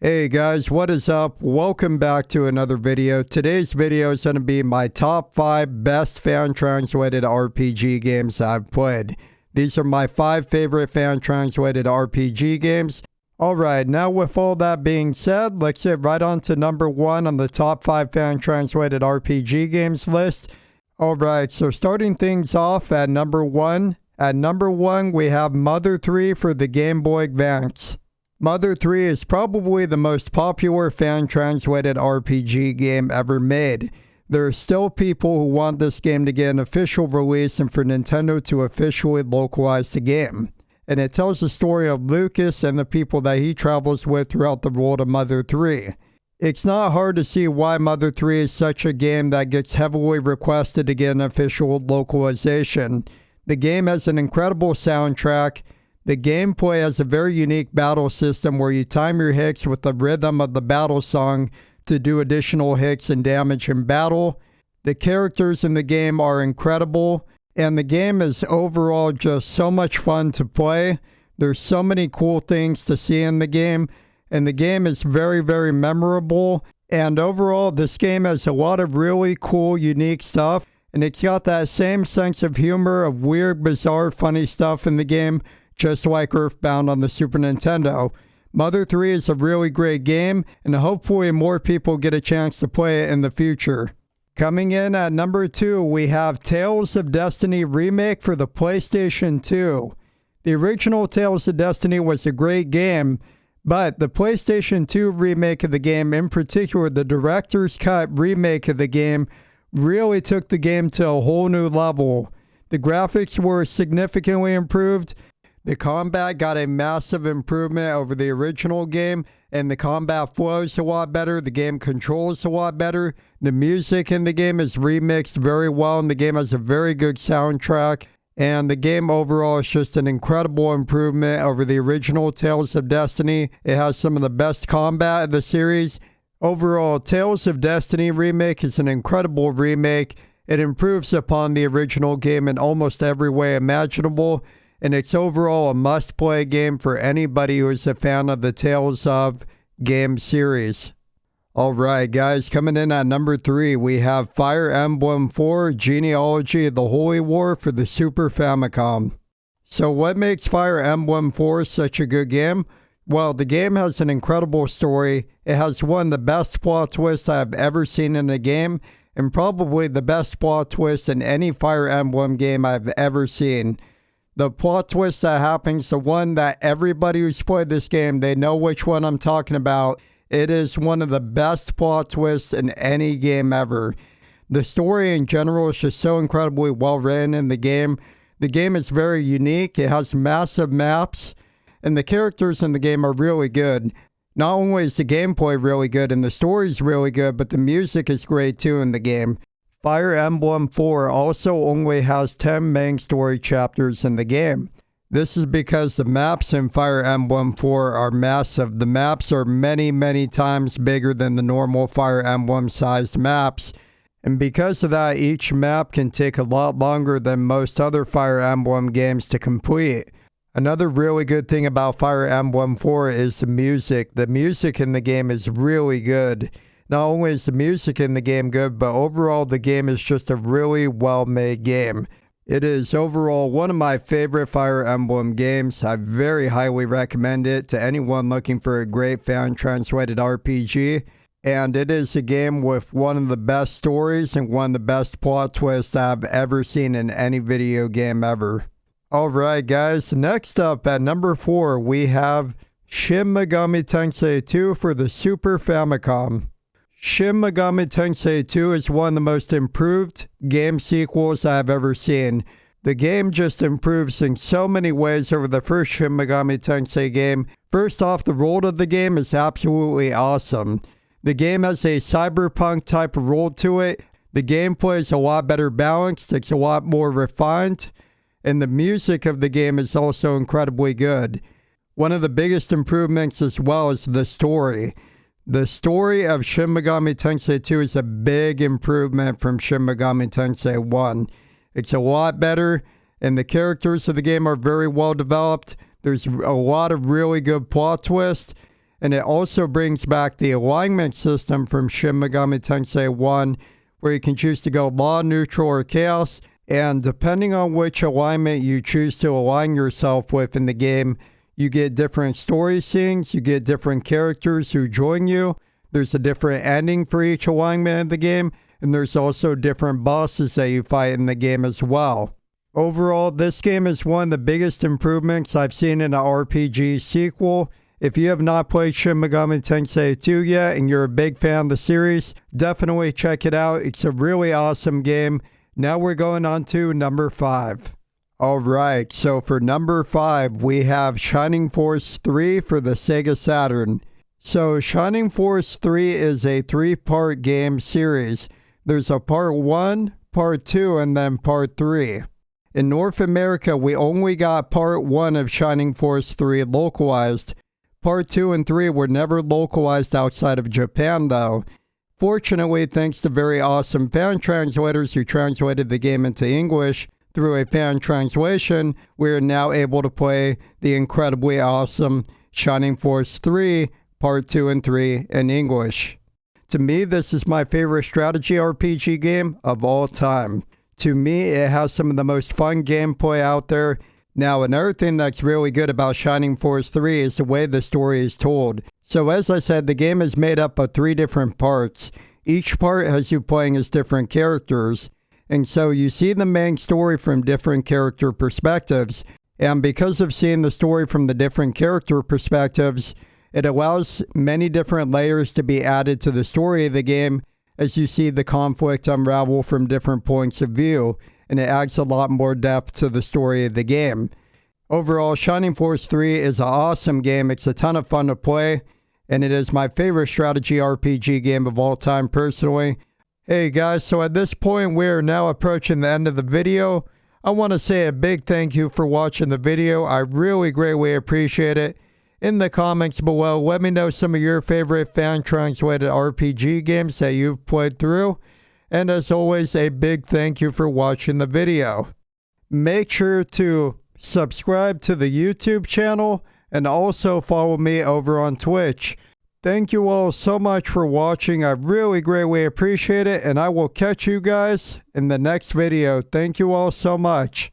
Hey guys, what is up? Welcome back to another video. Today's video is going to be my top 5 best fan-translated RPG games I've played. These are my 5 favorite fan-translated RPG games. Alright, now with all that being said, let's get right on to number 1 on the top 5 fan-translated RPG games list. Alright, so starting things off at number 1. At number 1, we have Mother 3 for the Game Boy Advance. Mother 3 is probably the most popular fan-translated RPG game ever made. There are still people who want this game to get an official release and for Nintendo to officially localize the game. And it tells the story of Lucas and the people that he travels with throughout the world of Mother 3. It's not hard to see why Mother 3 is such a game that gets heavily requested to get an official localization. The game has an incredible soundtrack. The gameplay has a very unique battle system where you time your hits with the rhythm of the battle song to do additional hits and damage in battle. The characters in the game are incredible, and the game is overall just so much fun to play. There's so many cool things to see in the game, and the game is very, very memorable. And overall, this game has a lot of really cool, unique stuff, and it's got that same sense of humor of weird, bizarre, funny stuff in the game, just like Earthbound on the Super Nintendo. Mother 3 is a really great game, and hopefully more people get a chance to play it in the future. Coming in at number 2, we have Tales of Destiny Remake for the PlayStation 2. The original Tales of Destiny was a great game, but the PlayStation 2 remake of the game, in particular the Director's Cut remake of the game, really took the game to a whole new level. The graphics were significantly improved. The combat got a massive improvement over the original game, and the combat flows a lot better. The game controls a lot better. The music in the game is remixed very well, and the game has a very good soundtrack. And the game overall is just an incredible improvement over the original Tales of Destiny. It has some of the best combat in the series. Overall, Tales of Destiny Remake is an incredible remake. It improves upon the original game in almost every way imaginable. And it's overall a must-play game for anybody who is a fan of the Tales of game series. Alright guys, coming in at number 3, we have Fire Emblem 4 Genealogy of the Holy War for the Super Famicom. So what makes Fire Emblem 4 such a good game? Well, the game has an incredible story. It has one of the best plot twists I've ever seen in a game, and probably the best plot twist in any Fire Emblem game I've ever seen. The plot twist that happens, the one that everybody who's played this game, they know which one I'm talking about. It is one of the best plot twists in any game ever. The story in general is just so incredibly well written in the game. The game is very unique. It has massive maps, and the characters in the game are really good. Not only is the gameplay really good and the story is really good, but the music is great too in the game. Fire Emblem 4 also only has 10 main story chapters in the game. This is because the maps in Fire Emblem 4 are massive. The maps are many, many times bigger than the normal Fire Emblem sized maps. And because of that, each map can take a lot longer than most other Fire Emblem games to complete. Another really good thing about Fire Emblem 4 is the music. The music in the game is really good. Not only is the music in the game good, but overall the game is just a really well-made game. It is overall one of my favorite Fire Emblem games. I very highly recommend it to anyone looking for a great fan-translated RPG. And it is a game with one of the best stories and one of the best plot twists I've ever seen in any video game ever. Alright guys, next up at number 4 we have Shin Megami Tensei 2 for the Super Famicom. Shin Megami Tensei 2 is one of the most improved game sequels I've ever seen. The game just improves in so many ways over the first Shin Megami Tensei game. First off, the world of the game is absolutely awesome. The game has a cyberpunk type of world to it. The gameplay is a lot better balanced, it's a lot more refined, and the music of the game is also incredibly good. One of the biggest improvements as well is the story. The story of Shin Megami Tensei 2 is a big improvement from Shin Megami Tensei 1. It's a lot better, and the characters of the game are very well developed. There's a lot of really good plot twists, And it also brings back the alignment system from Shin Megami Tensei 1, where you can choose to go law, neutral, or chaos. And depending on which alignment you choose to align yourself with in the game, you get different story scenes, you get different characters who join you. There's a different ending for each alignment in the game, and there's also different bosses that you fight in the game as well. Overall, this game is one of the biggest improvements I've seen in an RPG sequel. If you have not played Shin Megami Tensei 2 yet and you're a big fan of the series, definitely check it out. It's a really awesome game. Now we're going on to number 5. Alright, so for number 5, we have Shining Force 3 for the Sega Saturn. So Shining Force 3 is a 3-part game series. There's a part 1, part 2, and then part 3. In North America, we only got part 1 of Shining Force 3 localized. Part 2 and 3 were never localized outside of Japan though. Fortunately, thanks to very awesome fan translators who translated the game into English, through a fan translation, we are now able to play the incredibly awesome Shining Force 3 Part 2 and 3 in English. To me, this is my favorite strategy RPG game of all time. To me, it has some of the most fun gameplay out there. Now, another thing that's really good about Shining Force 3 is the way the story is told. So as I said, the game is made up of 3 different parts. Each part has you playing as different characters. And so you see the main story from different character perspectives. And because of seeing the story from the different character perspectives, it allows many different layers to be added to the story of the game as you see the conflict unravel from different points of view, and it adds a lot more depth to the story of the game. Overall, Shining Force 3 is an awesome game. It's a ton of fun to play, and it is my favorite strategy RPG game of all time personally. Hey guys, so at this point we are now approaching the end of the video. I want to say a big thank you for watching the video. I really greatly appreciate it. In the comments below, let me know some of your favorite fan-translated RPG games that you've played through. And as always, a big thank you for watching the video. Make sure to subscribe to the YouTube channel and also follow me over on Twitch. Thank you all so much for watching. I really greatly appreciate it, and I will catch you guys in the next video. Thank you all so much.